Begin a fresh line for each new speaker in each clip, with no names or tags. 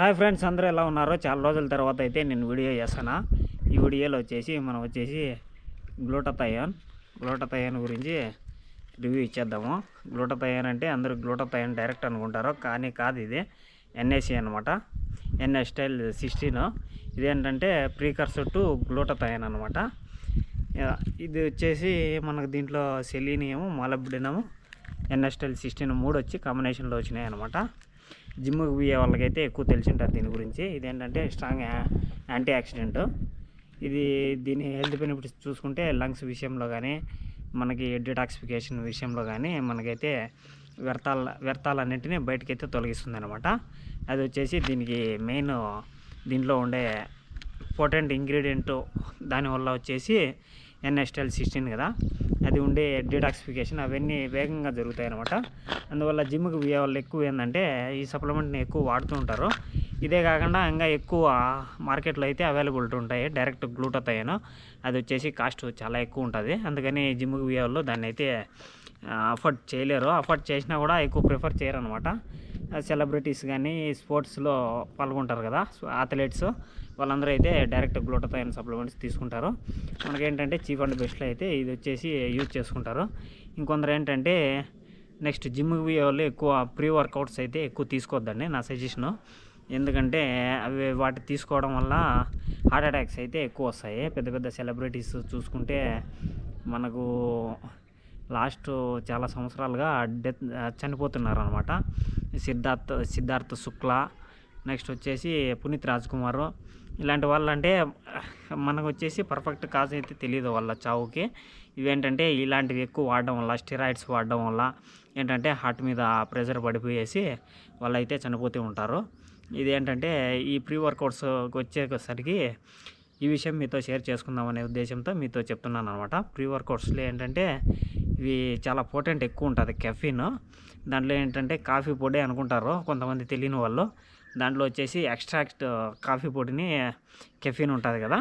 Hi friends, అందరూ ఎలా ఉన్నారో? చాలా రోజుల తర్వాత అయితే నేను వీడియో చేస్తాను. ఈ వీడియోలో మనం వచ్చేసి గ్లూటాథయోన్ గురించి రివ్యూ ఇచ్చేద్దాము. గ్లూటాథయోన్ అంటే అందరూ గ్లూటాథయోన్ డైరెక్ట్ అనుకుంటారు, కానీ కాదు. ఇది ఎన్ఏసి అనమాట, ఎన్ఎస్టైల్ 16. ఇదేంటంటే ప్రీకర్సర్ టు గ్లూటాథయోన్ అనమాట. ఇది వచ్చేసి మనకు దీంట్లో సెలీనియం, మాలిబ్డినము, ఎన్ఎస్టైల్ 16 3 వచ్చి కాంబినేషన్లో వచ్చినాయి అనమాట. జిమ్కి పోయే వాళ్ళకైతే ఎక్కువ తెలిసి ఉంటుంది దీని గురించి. ఇదేంటంటే స్ట్రాంగ్ యాంటీ ఆక్సిడెంట్. దీని హెల్త్ బెనిఫిట్స్ చూసుకుంటే లంగ్స్ విషయంలో కానీ, మనకి డిటాక్సిఫికేషన్ విషయంలో కానీ మనకైతే వ్యర్థాలన్నింటినీ బయటకైతే తొలగిస్తుంది అనమాట. అది వచ్చేసి దీనికి మెయిన్ దీంట్లో ఉండే ఇంపార్టెంట్ ఇంగ్రీడియంట్. దానివల్ల వచ్చేసి ఎన్ఎస్టైల్ 16 కదా, అది ఉండే డిటాక్సిఫికేషన్ అవన్నీ వేగంగా జరుగుతాయి అనమాట. అందువల్ల జిమ్కి పోయే వాళ్ళు ఎక్కువ ఏంటంటే ఈ సప్లిమెంట్ని ఎక్కువ వాడుతూ ఉంటారు. ఇదే కాకుండా ఇంకా ఎక్కువ మార్కెట్లో అయితే అవైలబిలిటీ ఉంటాయి డైరెక్ట్ గ్లూటాథయోన్. అది వచ్చేసి కాస్ట్ చాలా ఎక్కువ ఉంటుంది. అందుకని జిమ్కి పోయే వాళ్ళు దాన్ని అయితే అఫోర్డ్ చేయలేరు. అఫోర్డ్ చేసినా కూడా ఎక్కువ ప్రిఫర్ చేయరు అనమాట. సెలబ్రిటీస్ కానీ స్పోర్ట్స్లో పాల్గొంటారు కదా, అథ్లెట్స్, వాళ్ళందరూ అయితే డైరెక్ట్ గ్లూటాథయోన్ సప్లిమెంట్స్ తీసుకుంటారు. మనకేంటంటే చీప్ అండ్ బెస్ట్లో అయితే ఇది వచ్చేసి యూజ్ చేసుకుంటారు. ఇంకొందరు ఏంటంటే నెక్స్ట్ జిమ్కి పోయే వాళ్ళు ఎక్కువ ప్రీ వర్కౌట్స్ అయితే ఎక్కువ తీసుకోవద్దండి, నా సజెషను. ఎందుకంటే అవి వాటి తీసుకోవడం వల్ల హార్ట్ అటాక్స్ అయితే ఎక్కువ వస్తాయి. పెద్ద పెద్ద సెలబ్రిటీస్ చూసుకుంటే మనకు లాస్ట్ చాలా సంవత్సరాలుగా చనిపోతున్నారు అనమాట. సిద్ధార్థ్ శుక్లా, నెక్స్ట్ వచ్చేసి పునీత్ రాజ్కుమార్, ఇలాంటి వాళ్ళు. అంటే మనకు వచ్చేసి పర్ఫెక్ట్ కాజ్ అయితే తెలియదు వాళ్ళ చావుకి. ఇవేంటంటే ఇలాంటివి ఎక్కువ వాడడం వల్ల, స్టెరాయిడ్స్ వాడడం వల్ల ఏంటంటే హార్ట్ మీద ప్రెషర్ పడిపోయేసి వాళ్ళైతే చనిపోతూ ఉంటారు. ఇదేంటంటే ఈ ప్రీ వర్కౌట్స్ వచ్చేసరికి ఈ విషయం మీతో షేర్ చేసుకుందామనే ఉద్దేశంతో మీతో చెప్తున్నాను అనమాట. ప్రీ వర్కౌట్స్లో ఏంటంటే ఇవి చాలా పోటెంట్ ఎక్కువ ఉంటుంది కెఫీన్. దాంట్లో ఏంటంటే కాఫీ పొడి అనుకుంటారు కొంతమంది తెలియని వాళ్ళు. దాంట్లో వచ్చేసి ఎక్స్ట్రాక్ట్ కాఫీ పొడిని కెఫీన్ ఉంటుంది కదా,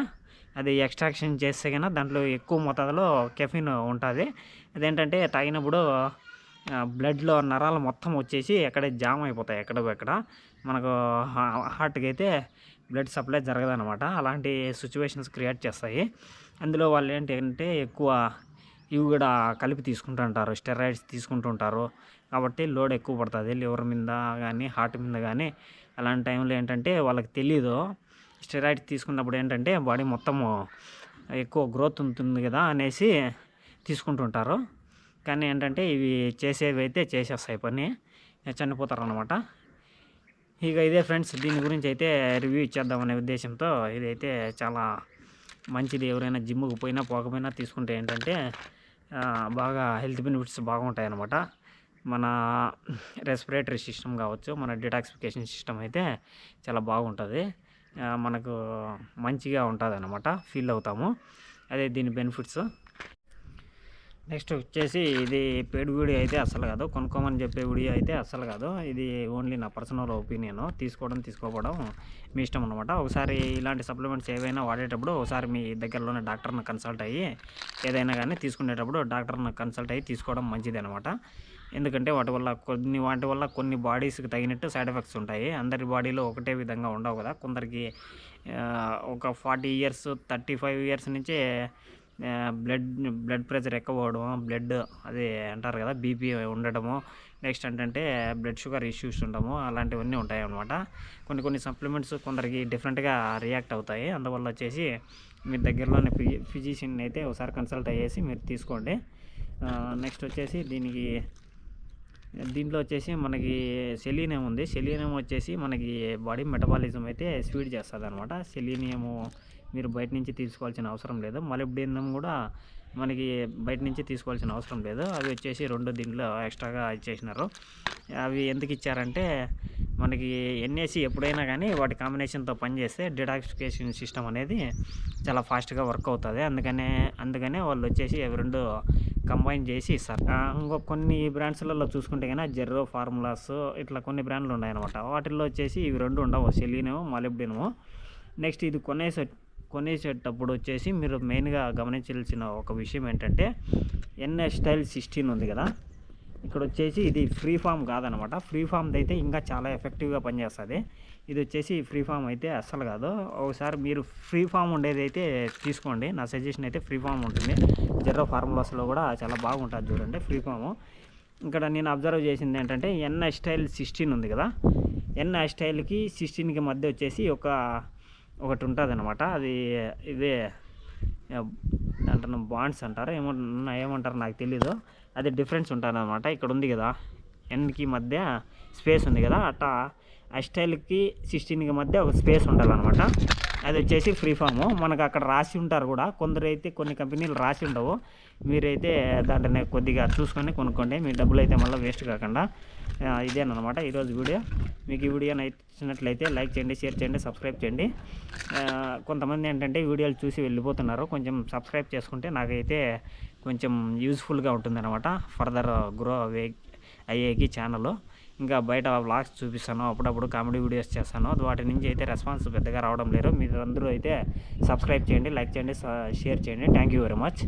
అది ఎక్స్ట్రాక్షన్ చేస్తే కన్నా దాంట్లో ఎక్కువ మోతాదులో కెఫీన్ ఉంటుంది. అదేంటంటే తాగినప్పుడు బ్లడ్లో నరాలు మొత్తం వచ్చేసి ఎక్కడ జామ్ అయిపోతాయి, ఎక్కడ మనకు హార్ట్కి అయితే బ్లడ్ సప్లై జరగదనమాట. అలాంటి సిచ్యువేషన్స్ క్రియేట్ చేస్తాయి. అందులో వాళ్ళు ఏంటంటే ఎక్కువ ఇవి కూడా కలిపి తీసుకుంటుంటారు, స్టెరాయిడ్స్ తీసుకుంటుంటారు. కాబట్టి లోడ్ ఎక్కువ పడుతుంది లివర్ మీద కానీ, హార్ట్ మీద కానీ. అలాంటి టైంలో ఏంటంటే వాళ్ళకి తెలీదు. స్టెరాయిడ్స్ తీసుకున్నప్పుడు ఏంటంటే బాడీ మొత్తము ఎక్కువ గ్రోత్ ఉంటుంది కదా అనేసి తీసుకుంటుంటారు. కానీ ఏంటంటే ఇవి చేసేవి అయితే చేసేస్తాయి పని, చనిపోతారు అనమాట. ఇక ఇదే ఫ్రెండ్స్, దీని గురించి అయితే రివ్యూ ఇచ్చేద్దామనే ఉద్దేశంతో ఇదైతే చాలా మంచిది. ఎవరైనా జిమ్కి పోయినా పోకపోయినా తీసుకుంటే ఏంటంటే బాగా హెల్త్ బెనిఫిట్స్ బాగుంటాయి అన్నమాట. మన రెస్పిరేటరీ సిస్టమ్ కావచ్చు, మన డిటాక్సిఫికేషన్ సిస్టమ్ అయితే చాలా బాగుంటుంది. మనకు మంచిగా ఉంటుంది అన్నమాట, ఫీల్ అవుతాము. అదే దీని బెనిఫిట్స్. నెక్స్ట్ వచ్చేసి ఇది పెయిడ్ వీడియో అయితే అస్సలు కాదు, కొనుక్కోమని చెప్పే వీడియో అయితే అస్సలు కాదు. ఇది ఓన్లీ నా పర్సనల్ ఒపీనియన్. తీసుకోకపోవడం మీ ఇష్టం అనమాట. ఒకసారి ఇలాంటి సప్లిమెంట్స్ ఏవైనా వాడేటప్పుడు ఒకసారి మీ దగ్గరలోనే డాక్టర్ని కన్సల్ట్ అయ్యి ఏదైనా కానీ తీసుకునేటప్పుడు డాక్టర్ని కన్సల్ట్ అయ్యి తీసుకోవడం మంచిది అనమాట. ఎందుకంటే వాటి వల్ల కొన్ని బాడీస్కి తగినట్టు సైడ్ ఎఫెక్ట్స్ ఉంటాయి. అందరి బాడీలో ఒకటే విధంగా ఉండవు కదా. కొందరికి ఒక 40 years 35 years నుంచే బ్లడ్ ప్రెషర్ ఎక్కువ అవడము, బ్లడ్ అదే అంటారు కదా బీపీ ఉండడము, నెక్స్ట్ ఏంటంటే బ్లడ్ షుగర్ ఇష్యూస్ ఉండము, అలాంటివన్నీ ఉంటాయి అన్నమాట. కొన్ని సప్లిమెంట్స్ కొందరికి డిఫరెంట్గా రియాక్ట్ అవుతాయి. అందువల్ల వచ్చేసి మీ దగ్గరలోని ఫిజిషియన్ అయితే ఒకసారి కన్సల్ట్ అయ్యేసి మీరు తీసుకోండి. నెక్స్ట్ వచ్చేసి దీంట్లో వచ్చేసి మనకి సెలీనియం ఉంది. సెలీనియం వచ్చేసి మనకి బాడీ మెటబాలిజం అయితే స్పీడ్ చేస్తుంది అనమాట. సెలీనియము మీరు బయట నుంచి తీసుకోవాల్సిన అవసరం లేదు. మాలిబ్డినం కూడా మనకి బయట నుంచి తీసుకోవాల్సిన అవసరం లేదు. అవి వచ్చేసి 2 దీంట్లో ఎక్స్ట్రాగా ఇచ్చేసినారు. అవి ఎందుకు ఇచ్చారంటే మనకి ఎన్ఏసి ఎప్పుడైనా కానీ వాటి కాంబినేషన్తో పనిచేస్తే డిటాక్సిఫికేషన్ సిస్టమ్ అనేది చాలా ఫాస్ట్గా వర్క్ అవుతుంది. అందుకనే వాళ్ళు వచ్చేసి అవి 2 కంబైన్ చేసి ఇస్తారు. ఇంకో కొన్ని బ్రాండ్స్లలో చూసుకుంటే కానీ జెర్రో ఫార్ములాస్ ఇట్లా కొన్ని బ్రాండ్లు ఉన్నాయన్నమాట. వాటిల్లో వచ్చేసి ఇవి 2 ఉండవు, సెలీనియం, మాలిబ్డినము. నెక్స్ట్ ఇది కొనేసేటప్పుడు వచ్చేసి మీరు మెయిన్గా గమనించాల్సిన ఒక విషయం ఏంటంటే ఎన్ఎస్టైల్ 16 ఉంది కదా, ఇక్కడ వచ్చేసి ఇది ఫ్రీ ఫామ్ కాదనమాట. ఫ్రీ ఫామ్ది అయితే ఇంకా చాలా ఎఫెక్టివ్గా పనిచేస్తుంది. ఇది వచ్చేసి ఫ్రీ ఫామ్ అయితే అస్సలు కాదు. ఒకసారి మీరు ఫ్రీ ఫామ్ ఉండేది అయితే తీసుకోండి. నా సజెషన్ అయితే ఫ్రీ ఫామ్ ఉంటుంది. జెర్రో ఫార్ములాస్లో కూడా చాలా బాగుంటుంది చూడండి ఫ్రీ ఫాము. ఇక్కడ నేను అబ్జర్వ్ చేసింది ఏంటంటే ఎన్ఐ స్టైల్ 16 ఉంది కదా, ఎన్ఐ స్టైల్కి 16కి మధ్య వచ్చేసి ఒకటి ఉంటుంది అనమాట. అది ఇదే అంటారు బాండ్స్ అంటారు, ఏమంటారు నాకు తెలీదు. అది డిఫరెన్స్ ఉంటుంది అనమాట. ఇక్కడ ఉంది కదా ఎన్కి మధ్య స్పేస్ ఉంది కదా, అట్టా ఆ స్టైల్కి 16కి మధ్య ఒక స్పేస్ ఉండాలన్నమాట. అది వచ్చేసి ఫ్రీ ఫాము. మనకు అక్కడ రాసి ఉంటారు కూడా, కొందరైతే కొన్ని కంపెనీలు రాసి ఉండవు. మీరైతే దాంట్లోనే కొద్దిగా చూసుకొని కొనుక్కోండి, మీ డబ్బులు అయితే మళ్ళీ వేస్ట్ కాకుండా. ఇదేనమాట ఈరోజు వీడియో. మీకు ఈ వీడియో నచ్చినట్లయితే లైక్ చేయండి, షేర్ చేయండి, సబ్స్క్రైబ్ చేయండి. కొంతమంది ఏంటంటే వీడియోలు చూసి వెళ్ళిపోతున్నారు, కొంచెం సబ్స్క్రైబ్ చేసుకుంటే నాకైతే కొంచెం యూజ్ఫుల్గా ఉంటుందన్నమాట, ఫర్దర్ గ్రో అయ్యేకి ఛానల్. ఇంకా బయట వ్లాగ్స్ చూపిస్తాను, అప్పుడప్పుడు కామెడీ వీడియోస్ చేస్తాను. వాటి నుంచి అయితే రెస్పాన్స్ పెద్దగా రావడం లేదు. మీరు అందరూ అయితే సబ్స్క్రైబ్ చేయండి, లైక్ చేయండి, షేర్ చేయండి. Thank you very much.